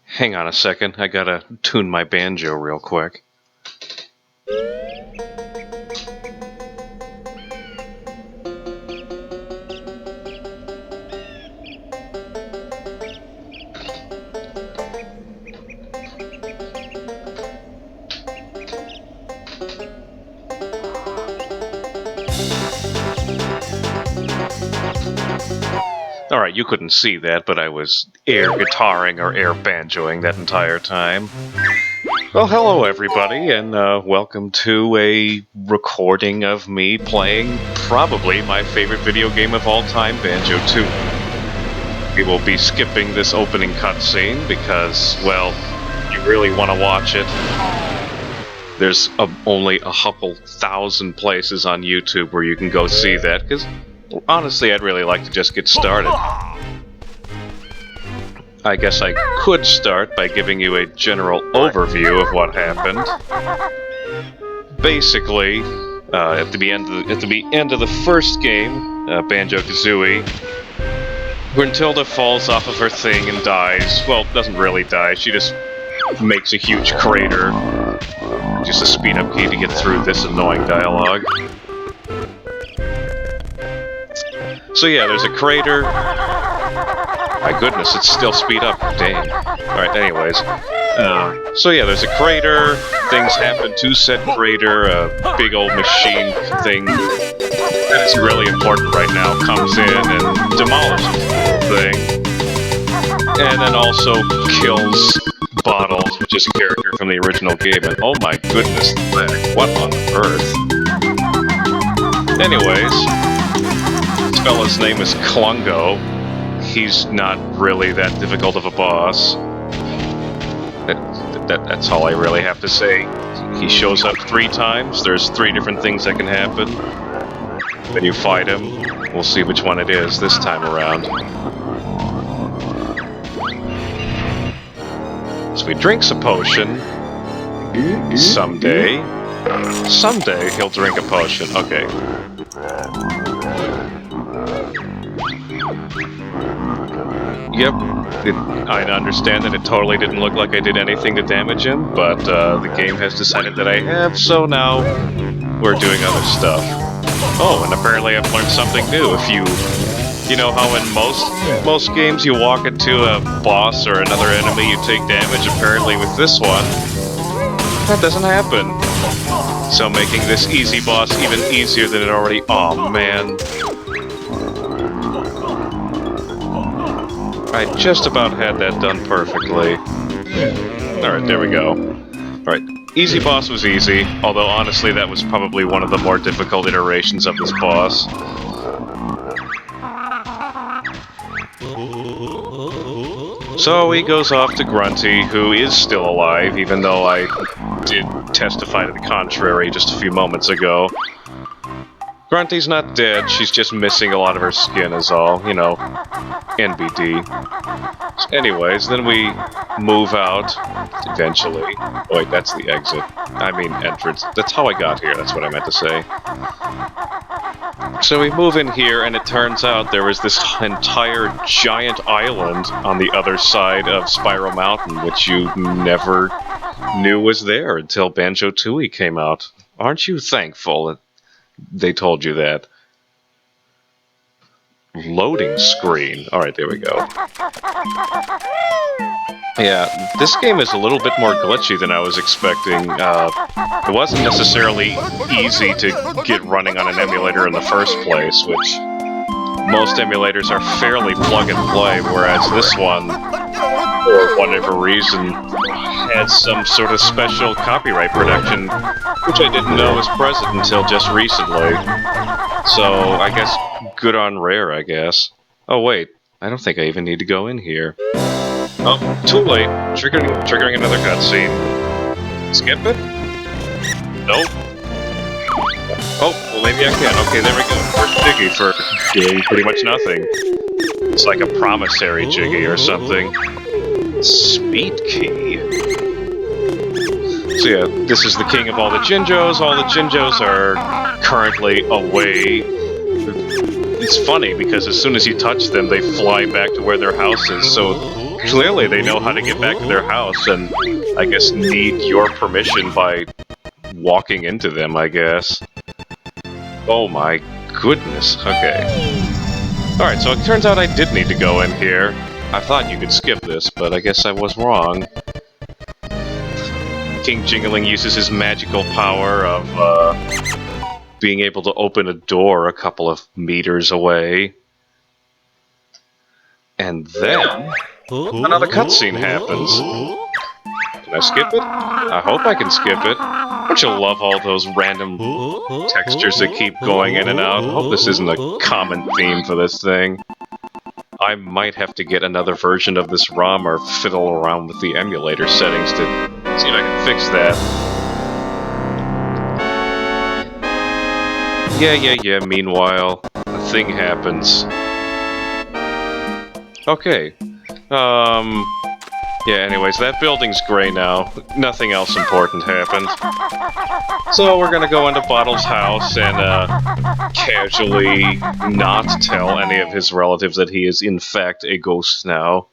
Hang on a second, I gotta tune my banjo real quick. Alright, you couldn't see that, but I was air guitaring or air banjoing that entire time. Well, hello everybody, and welcome to a recording of me playing probably my favorite video game of all time, Banjo-Tooie. We will be skipping this opening cutscene because, well, you really want to watch it. There's only a couple thousand places on YouTube where you can go see that, because honestly, I'd really like to just get started. I guess I could start by giving you a general overview of what happened. Basically, at the end of the first game, Banjo-Kazooie, Gruntilda falls off of her thing and dies. Well, doesn't really die, she just makes a huge crater. Just a speed-up key to get through this annoying dialogue. So yeah, there's a crater. My goodness, it's still speed up. Dang. Alright, anyways. So yeah, there's a crater. Things happen to said crater. A big old machine thing that is really important right now comes in and demolishes the whole thing. And then also kills Bottles, which is a character from the original game. And oh my goodness, what on earth? Anyways, this fella's name is Klungo. He's not really that difficult of a boss. That's all I really have to say. He shows up 3 times. There's 3 different things that can happen. When you fight him, we'll see which one it is this time around. So he drinks a potion. Someday. Someday he'll drink a potion. Okay. Yep, I understand that it totally didn't look like I did anything to damage him, but the game has decided that I have, so now we're doing other stuff. Oh, and apparently I've learned something new. If you know how in most games you walk into a boss or another enemy, you take damage, apparently with this one, that doesn't happen. So making this easy boss even easier than it already... Aw, man. I just about had that done perfectly. Alright, there we go. Alright, easy boss was easy, although honestly that was probably one of the more difficult iterations of this boss. So he goes off to Grunty, who is still alive, even though I did testify to the contrary just a few moments ago. Grunty's not dead, she's just missing a lot of her skin is all, you know, NBD. So anyways, then we move out, eventually. Oh wait, that's the exit. I mean entrance. That's how I got here, that's what I meant to say. So we move in here, and it turns out there was this entire giant island on the other side of Spiral Mountain, which you never knew was there until Banjo-Tooie came out. Aren't you thankful that they told you that? Loading screen. Alright, there we go. Yeah, this game is a little bit more glitchy than I was expecting. It wasn't necessarily easy to get running on an emulator in the first place, which most emulators are fairly plug and play, whereas this one, for whatever reason, had some sort of special copyright protection, which I didn't know was present until just recently. So, I guess, good on Rare, I guess. Oh wait, I don't think I even need to go in here. Oh, too late. Triggering another cutscene. Skip it? Nope. Oh, well maybe I can. Okay, there we go. First Jiggy for doing pretty much nothing. It's like a promissory Jiggy or something. Speed key. So yeah, this is the king of all the Jinjos. All the Jinjos are currently away. It's funny because as soon as you touch them, they fly back to where their house is. So clearly they know how to get back to their house, and I guess need your permission by walking into them, I guess. Oh my goodness, okay. Alright, so it turns out I did need to go in here. I thought you could skip this, but I guess I was wrong. King Jingling uses his magical power of being able to open a door a couple of meters away. And then another cutscene happens. Can I skip it? I hope I can skip it. Don't you love all those random textures that keep going in and out? I hope this isn't a common theme for this thing. I might have to get another version of this ROM or fiddle around with the emulator settings to see if I can fix that. Yeah, meanwhile, a thing happens. Okay. Yeah, anyways, that building's gray now. Nothing else important happened. So we're gonna go into Bottle's house and, casually not tell any of his relatives that he is in fact a ghost now.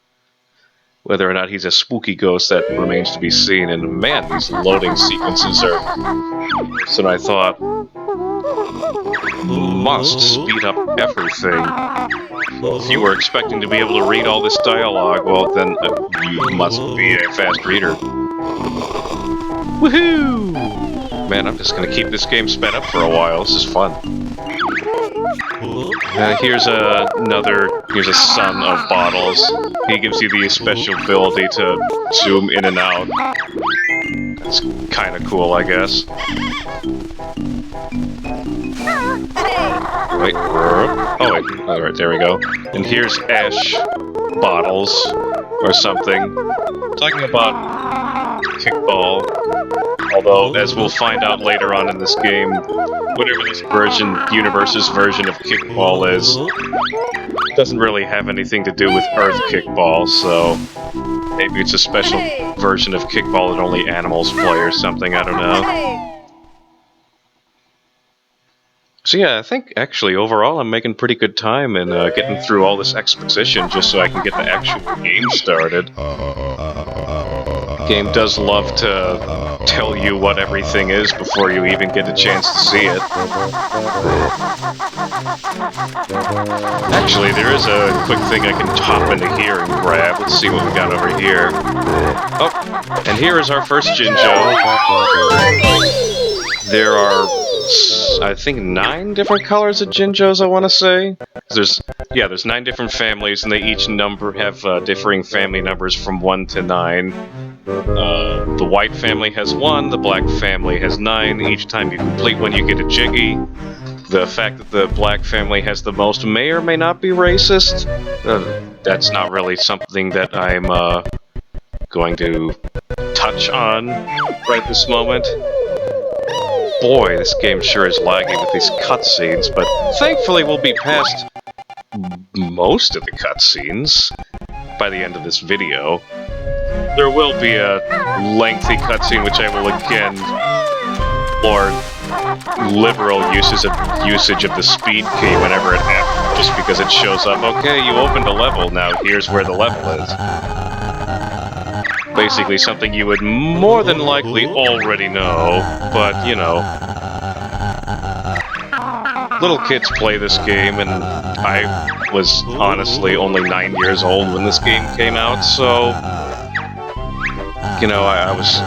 Whether or not he's a spooky ghost, that remains to be seen, and man, these loading sequences are worse than I thought. Must speed up everything. If you were expecting to be able to read all this dialogue, well then you must be a fast reader. Woohoo! Man, I'm just gonna keep this game sped up for a while. This is fun. Here's a son of Bottles. He gives you the special ability to zoom in and out. It's kind of cool, I guess. Wait, oh wait, alright, there we go. And here's Ash Bottles, or something. Talking about Kickball. Although, as we'll find out later on in this game, whatever this universe's version of Kickball is, doesn't really have anything to do with Earth Kickball, so maybe it's a special version of Kickball that only animals play or something, I don't know. So yeah, I think actually overall I'm making pretty good time in getting through all this exposition just so I can get the actual game started. Game does love to tell you what everything is before you even get a chance to see it. Actually, there is a quick thing I can hop into here and grab. Let's see what we got over here. Oh, and here is our first Jinjo. There are, I think, 9 different colors of Jinjos, I want to say. There's 9 different families, and they each have differing family numbers from 1 to 9. The white family has 1, the black family has 9. Each time you complete one, you get a Jiggy. The fact that the black family has the most may or may not be racist. That's not really something that I'm going to touch on right this moment. Boy, this game sure is laggy with these cutscenes, but thankfully we'll be past most of the cutscenes by the end of this video. There will be a lengthy cutscene which I will again explore liberal usage of the speed key whenever it happens, just because it shows up, okay, you opened a level, now here's where the level is. Basically something you would more than likely already know, but, you know. Little kids play this game, and I was honestly only 9 years old when this game came out, so, you know, I was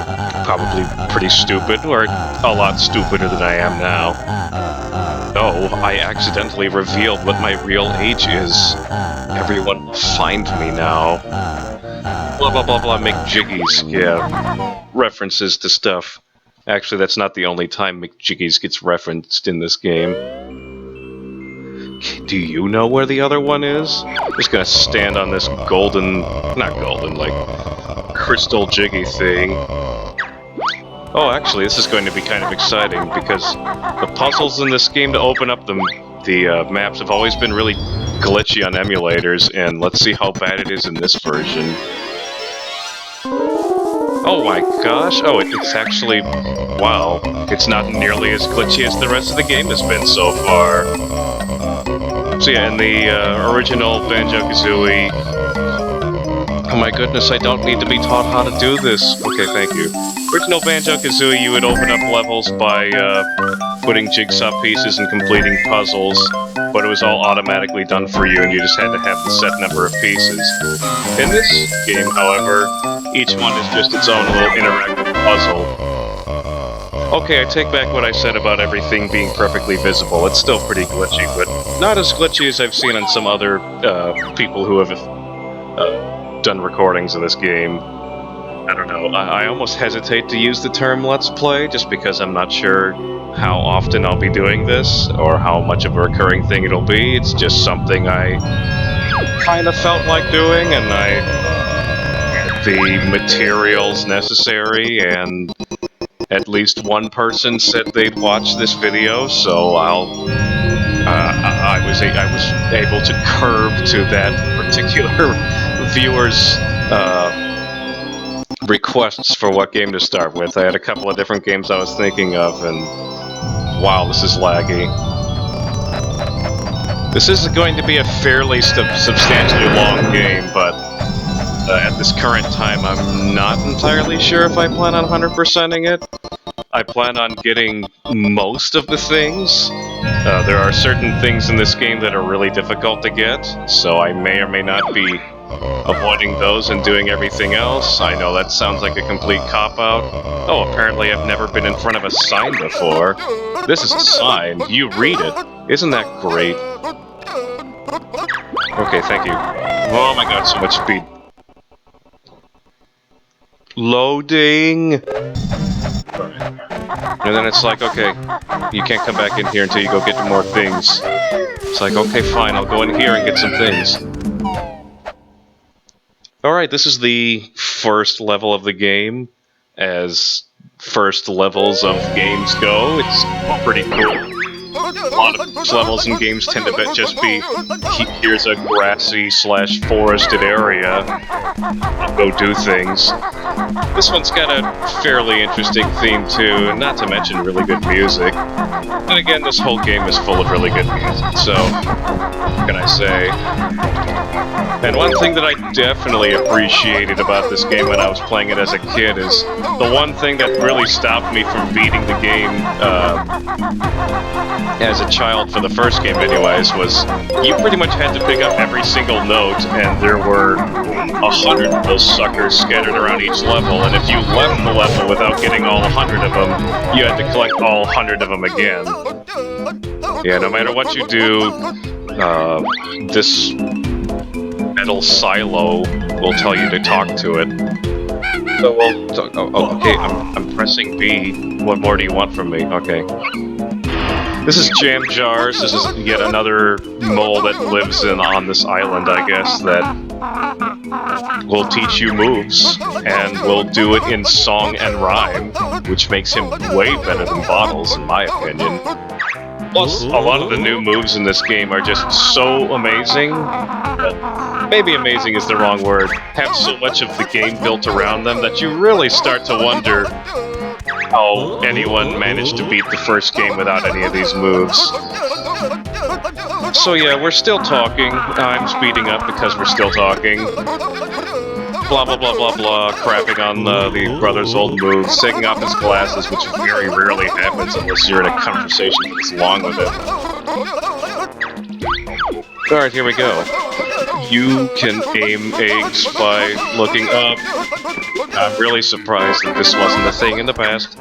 probably pretty stupid, or a lot stupider than I am now. Oh, I accidentally revealed what my real age is. Everyone will find me now. Blah blah blah blah, McJiggies, yeah. References to stuff. Actually, that's not the only time McJiggies gets referenced in this game. Do you know where the other one is? I'm just gonna stand on this crystal Jiggy thing. Oh, actually, this is going to be kind of exciting, because the puzzles in this game to open up the maps have always been really glitchy on emulators, and let's see how bad it is in this version. Oh my gosh, oh, it's actually, wow, it's not nearly as glitchy as the rest of the game has been so far. So yeah, in the original Banjo-Kazooie, Oh my goodness, I don't need to be taught how to do this. Okay, thank you. Original Banjo-Kazooie, you would open up levels by putting jigsaw pieces and completing puzzles, but it was all automatically done for you and you just had to have the set number of pieces. In this game, however, each one is just its own little interactive puzzle. Okay, I take back what I said about everything being perfectly visible. It's still pretty glitchy, but not as glitchy as I've seen on some other people who have done recordings of this game. I don't know, I almost hesitate to use the term Let's Play, just because I'm not sure how often I'll be doing this, or how much of a recurring thing it'll be. It's just something I kind of felt like doing, and I had the materials necessary, and at least one person said they'd watch this video, so I was able to curb to that particular viewer's requests for what game to start with. I had a couple of different games I was thinking of, and wow, this is laggy. This is going to be a fairly substantially long game, but at this current time I'm not entirely sure if I plan on 100%ing it. I plan on getting most of the things. There are certain things in this game that are really difficult to get, so I may or may not be avoiding those and doing everything else. I know that sounds like a complete cop-out. Oh, apparently I've never been in front of a sign before. This is a sign. You read it. Isn't that great? Okay, thank you. Oh my god, so much speed. Loading! And then it's like, okay, you can't come back in here until you go get more things. It's like, okay, fine, I'll go in here and get some things. Alright, this is the first level of the game, as first levels of games go. It's pretty cool. A lot of levels in games tend to just be, here's a grassy/forested area, go do things. This one's got a fairly interesting theme too, not to mention really good music. And again, this whole game is full of really good music, so what can I say? And one thing that I definitely appreciated about this game when I was playing it as a kid is the one thing that really stopped me from beating the game as a child, for the first game anyways, was you pretty much had to pick up every single note, and there were 100 of those suckers scattered around each level, and if you left the level without getting all 100 of them, you had to collect all 100 of them again. Yeah, no matter what you do, this metal silo will tell you to talk to it. So we'll talk. Oh, okay, I'm pressing B. What more do you want from me? Okay. This is Jam Jars. This is yet another mole that lives on this island, I guess, that will teach you moves, and will do it in song and rhyme, which makes him way better than Bottles, in my opinion. Plus, a lot of the new moves in this game are just so amazing. Maybe amazing is the wrong word. Have so much of the game built around them that you really start to wonder how anyone managed to beat the first game without any of these moves. So yeah, we're still talking. I'm speeding up because we're still talking. Blah blah blah blah blah, crapping on the brother's old moves, taking off his glasses, which very rarely happens unless you're in a conversation that's long with it. Alright, here we go. You can aim eggs by looking up. I'm really surprised that this wasn't a thing in the past.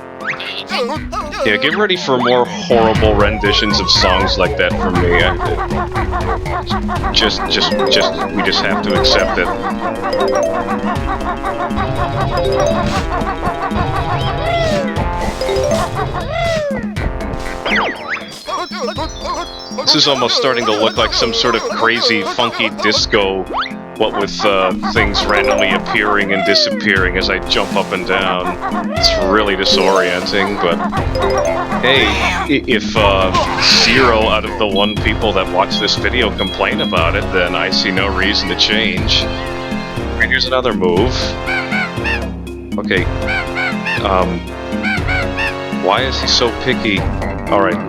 Yeah, get ready for more horrible renditions of songs like that from me. We just have to accept it. This is almost starting to look like some sort of crazy, funky disco, what with things randomly appearing and disappearing as I jump up and down. It's really disorienting, but hey, if 0 out of the 1 people that watch this video complain about it, then I see no reason to change. And here's another move. Okay, why is he so picky? Alright.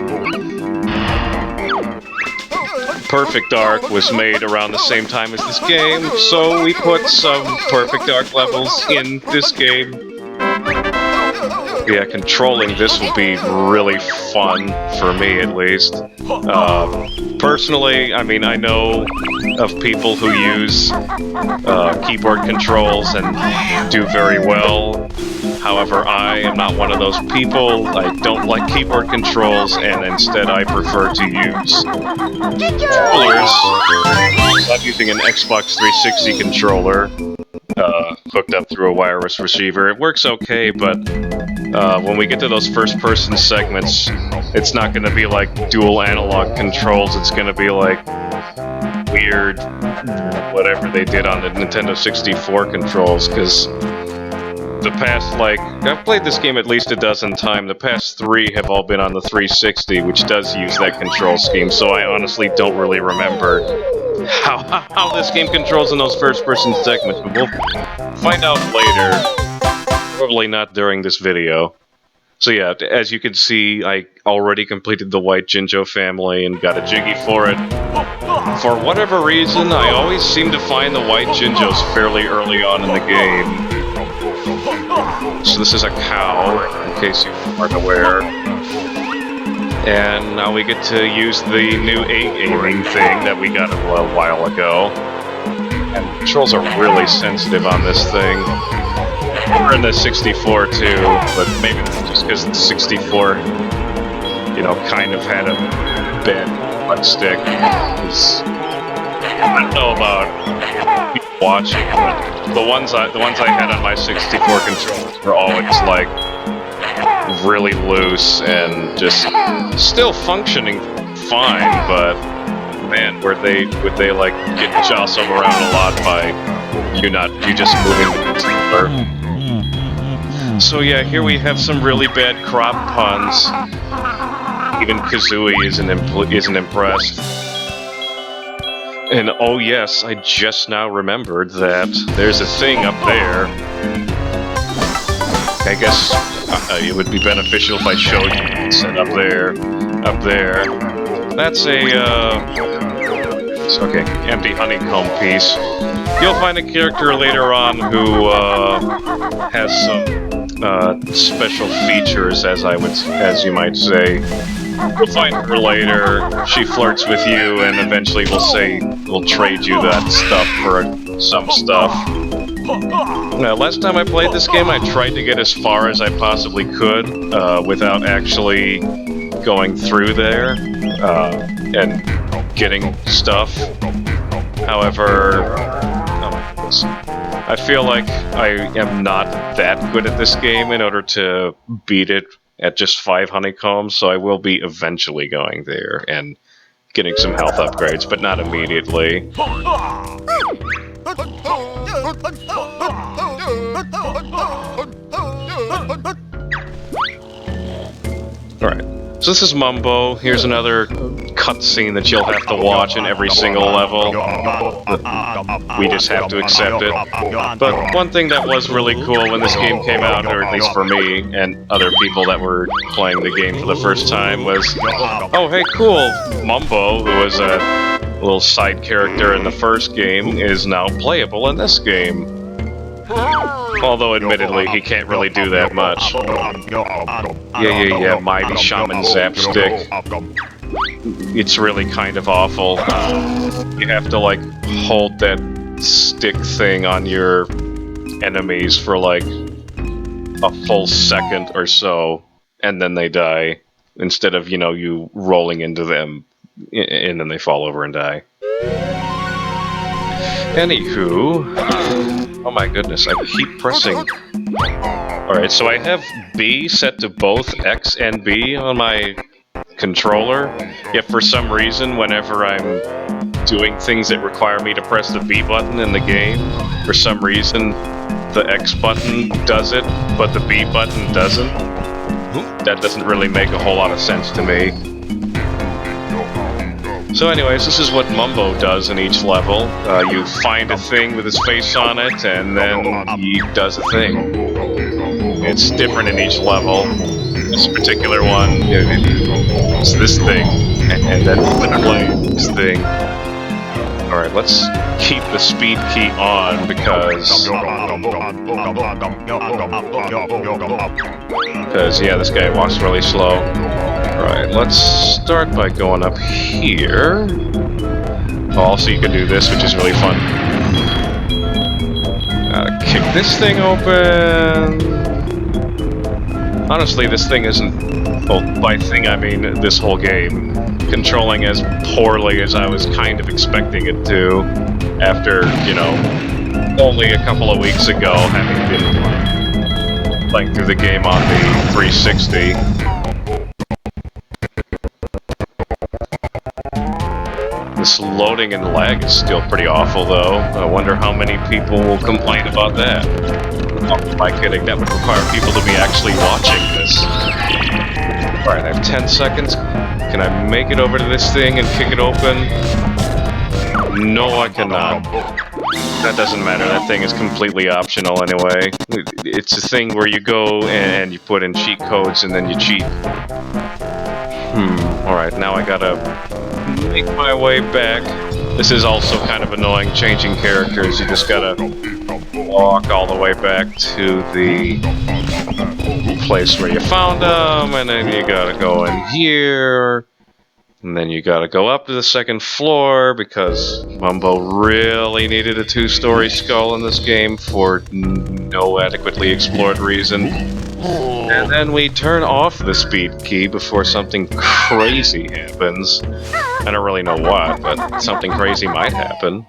Perfect Dark was made around the same time as this game, so we put some Perfect Dark levels in this game. Yeah, controlling this will be really fun, for me at least. Personally, I mean, I know of people who use keyboard controls and do very well. However, I am not one of those people. I don't like keyboard controls, and instead I prefer to use controllers. I'm using an Xbox 360 controller, hooked up through a wireless receiver. It works okay, but when we get to those first-person segments, it's not going to be like dual analog controls. It's going to be like weird whatever they did on the Nintendo 64 controls, because the past, like, I've played this game at least a dozen times. The past 3 have all been on the 360, which does use that control scheme, so I honestly don't really remember how this game controls in those first-person segments, but we'll find out later. Probably not during this video. So yeah, as you can see, I already completed the White Jinjo family and got a Jiggy for it. For whatever reason, I always seem to find the White Jinjos fairly early on in the game. So this is a cow, in case you aren't aware. And now we get to use the new A-gaming thing that we got a while ago. And the controls are really sensitive on this thing. We're in the 64 too, but maybe just because the 64, you know, kind of had a bad butt stick. I don't know about people watching, but the ones I had on my 64 controllers were always like really loose and just still functioning fine, but man, would they like get jostled around a lot by you just moving the controller. So yeah, here we have some really bad crop puns. Even Kazooie isn't impressed. And oh yes, I just now remembered that there's a thing up there. I guess it would be beneficial if I showed you what's up there. Up there. That's a okay, empty honeycomb piece. You'll find a character later on who has some special features, as you might say. You'll find her later. She flirts with you, and eventually we'll trade you that stuff for some stuff. Now, last time I played this game, I tried to get as far as I possibly could without actually going through there and getting stuff. However, I feel like I am not that good at this game in order to beat it at just 5 honeycombs, so I will be eventually going there and getting some health upgrades, but not immediately. Alright, so this is Mumbo. Here's another cutscene that you'll have to watch in every single level. We just have to accept it. But one thing that was really cool when this game came out, or at least for me and other people that were playing the game for the first time, was, oh hey cool, Mumbo, who was a little side character in the first game, is now playable in this game. Although, admittedly, he can't really do that much. Yeah, mighty shaman zap stick. It's really kind of awful. You have to, like, hold that stick thing on your enemies for, like, a full second or so, and then they die, instead of, you know, you rolling into them, and then they fall over and die. Anywho... Oh my goodness, I keep pressing. Alright, so I have B set to both X and B on my controller, yet for some reason, whenever I'm doing things that require me to press the B button in the game, for some reason, the X button does it, but the B button doesn't. That doesn't really make a whole lot of sense to me. So anyways, this is what Mumbo does in each level. You find a thing with his face on it, and then he does a thing. It's different in each level. This particular one, it's this thing. And then play this thing. Alright, let's keep the speed key on because yeah, this guy walks really slow. Alright, let's start by going up here. Also, you can do this, which is really fun. Gotta kick this thing open. Honestly, this thing isn't... Well, by thing I mean this whole game. Controlling as poorly as I was kind of expecting it to. After, you know, only a couple of weeks ago having been playing through the game on the 360. This loading and lag is still pretty awful, though. I wonder how many people will complain about that. Oh, am I kidding? That would require people to be actually watching this. Alright, I have 10 seconds. Can I make it over to this thing and kick it open? No, I cannot. That doesn't matter. That thing is completely optional anyway. It's a thing where you go and you put in cheat codes and then you cheat. Alright, now I gotta make my way back. This is also kind of annoying, changing characters. You just gotta walk all the way back to the place where you found them, and then you gotta go in here, and then you gotta go up to the second floor because Mumbo really needed a 2-story skull in this game for no adequately explored reason. And then we turn off the speed key before something crazy happens. I don't really know what, but something crazy might happen.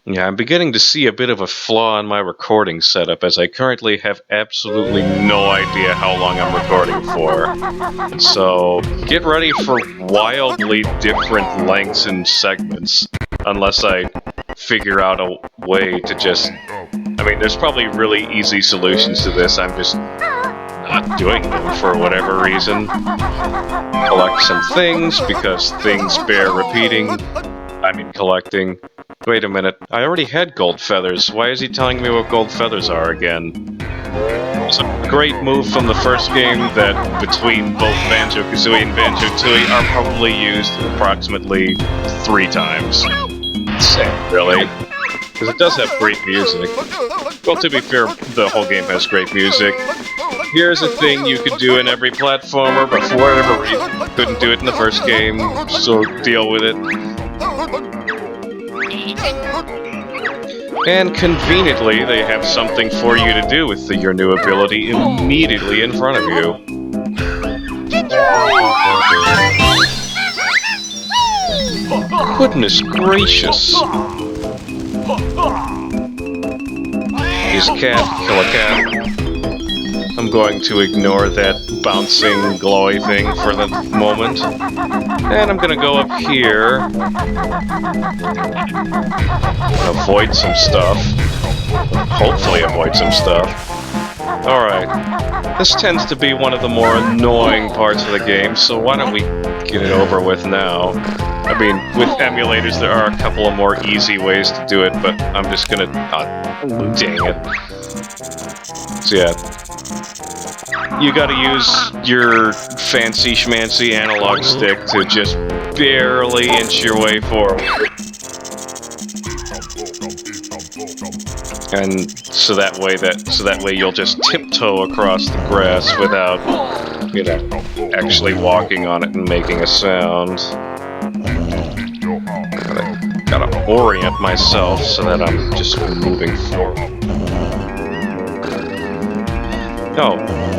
Yeah, I'm beginning to see a bit of a flaw in my recording setup, as I currently have absolutely no idea how long I'm recording for. So, get ready for wildly different lengths and segments, unless I figure out a way to just... I mean, there's probably really easy solutions to this, I'm just not doing them for whatever reason. Collect some things, because things bear repeating. I mean, collecting. Wait a minute, I already had gold feathers. Why is he telling me what gold feathers are again? It's a great move from the first game that, between both Banjo-Kazooie and Banjo-Tooie, are probably used approximately 3 times. Same, really. Because it does have great music. Well, to be fair, the whole game has great music. Here's a thing you could do in every platformer, but for whatever reason, you couldn't do it in the first game, so deal with it. And conveniently, they have something for you to do with your new ability immediately in front of you. Goodness gracious. Use cat, kill a cat. I'm going to ignore that bouncing, glowy thing for the moment. And I'm gonna go up here. Avoid some stuff. Hopefully avoid some stuff. Alright. This tends to be one of the more annoying parts of the game, so why don't we get it over with now? I mean, with emulators there are a couple of more easy ways to do it, but I'm just gonna... dang it. So yeah. You gotta use your fancy schmancy analog stick to just barely inch your way forward. And so that way you'll just tiptoe across the grass without, you know, actually walking on it and making a sound. Gotta orient myself so that I'm just moving forward. Oh,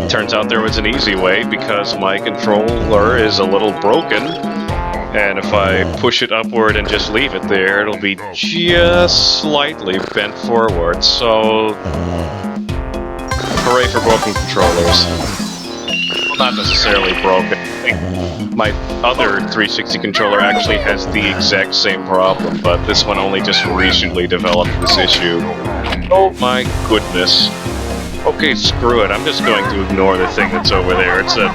turns out there was an easy way because my controller is a little broken, and if I push it upward and just leave it there, it'll be just slightly bent forward, so... Hooray for broken controllers. Not necessarily broken. My other 360 controller actually has the exact same problem, but this one only just recently developed this issue. Oh my goodness. Okay, screw it. I'm just going to ignore the thing that's over there. It's a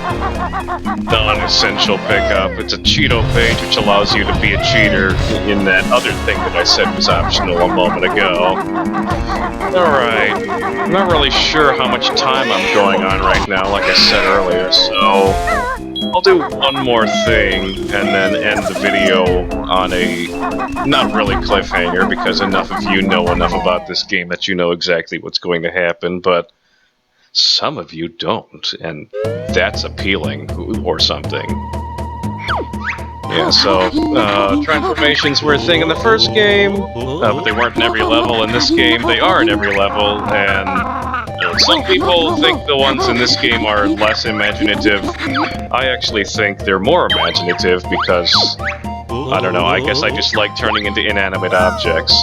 non-essential pickup. It's a Cheeto page which allows you to be a cheater in that other thing that I said was optional a moment ago. Alright. I'm not really sure how much time I'm going on right now, like I said earlier, so... I'll do one more thing and then end the video on a not really cliffhanger, because enough of you know enough about this game that you know exactly what's going to happen, but some of you don't, and that's appealing, or something. Yeah, so, transformations were a thing in the first game, but they weren't in every level. In this game, they are in every level, and some people think the ones in this game are less imaginative. I actually think they're more imaginative because, I don't know, I guess I just like turning into inanimate objects.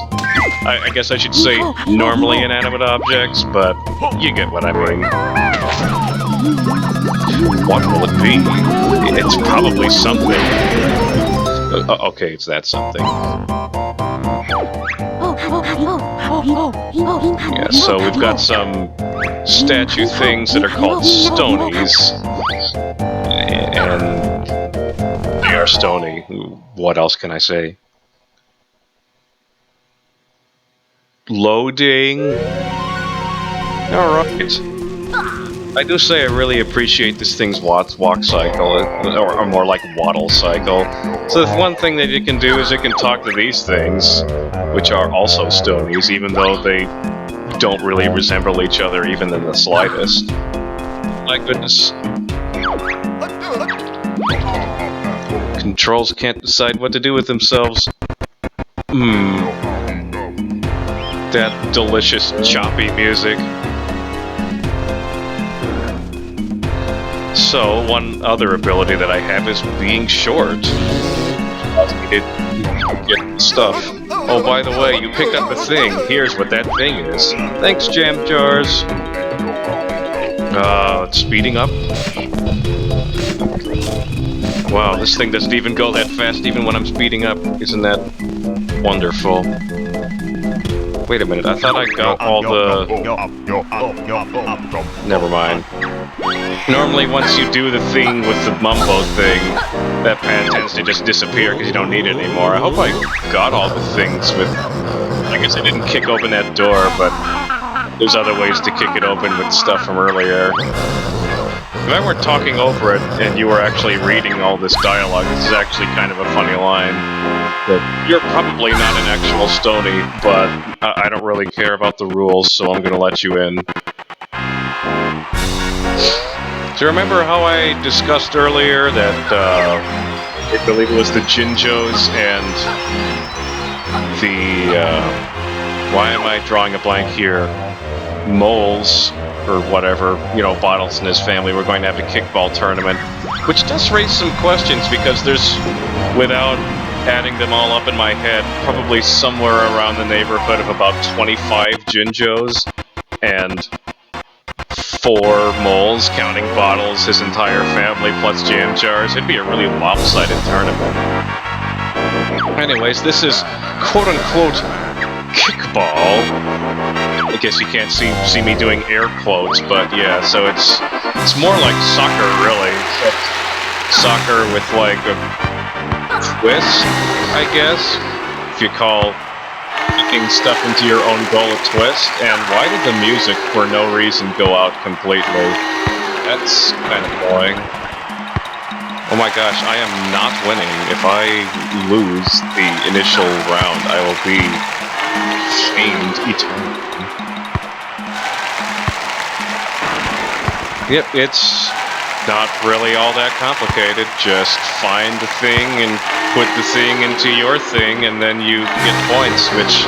I guess I should say normally inanimate objects, but you get what I mean. What will it be? It's probably something. Okay, it's that something. Yeah, so we've got some statue things that are called stonies. And they are stony. What else can I say? Loading. Alright. I do say I really appreciate this thing's walk cycle, or more like waddle cycle. So the one thing that it can do is it can talk to these things, which are also stonies, even though they don't really resemble each other even in the slightest. My goodness. Controls can't decide what to do with themselves. That delicious choppy music. So, one other ability that I have is being short. Allows me to get stuff. Oh, by the way, you picked up a thing. Here's what that thing is. Thanks, Jam Jars. It's speeding up. Wow, this thing doesn't even go that fast even when I'm speeding up. Isn't that wonderful? Wait a minute, I thought I got all the... Never mind. Normally, once you do the thing with the mumbo thing, that pad tends to just disappear because you don't need it anymore. I hope I got all the things with... I guess I didn't kick open that door, but there's other ways to kick it open with stuff from earlier. If I weren't talking over it and you were actually reading all this dialogue, this is actually kind of a funny line. That you're probably not an actual Stony, but I don't really care about the rules, so I'm gonna let you in. Do you remember how I discussed earlier that, I believe it was the Jinjos and the, why am I drawing a blank here? Moles, or whatever, you know, Bottles and his family were going to have a kickball tournament, which does raise some questions because there's, without adding them all up in my head, probably somewhere around the neighborhood of about 25 Jinjos and 4 moles, counting Bottles, his entire family, plus Jam Jars. It'd be a really lopsided tournament. Anyways, this is quote-unquote kickball. I guess you can't see me doing air quotes, but yeah, so it's more like soccer, really. Soccer with like a twist, I guess, if you call kicking stuff into your own goal a twist. And why did the music for no reason go out completely? That's kind of annoying. Oh my gosh, I am not winning. If I lose the initial round, I will be shamed eternally. Yep, it's not really all that complicated. Just find the thing and put the thing into your thing, and then you get points, which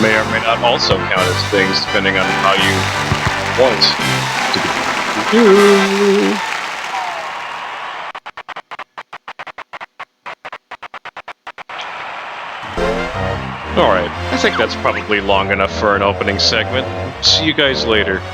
may or may not also count as things, depending on how you point. Alright, I think that's probably long enough for an opening segment. See you guys later.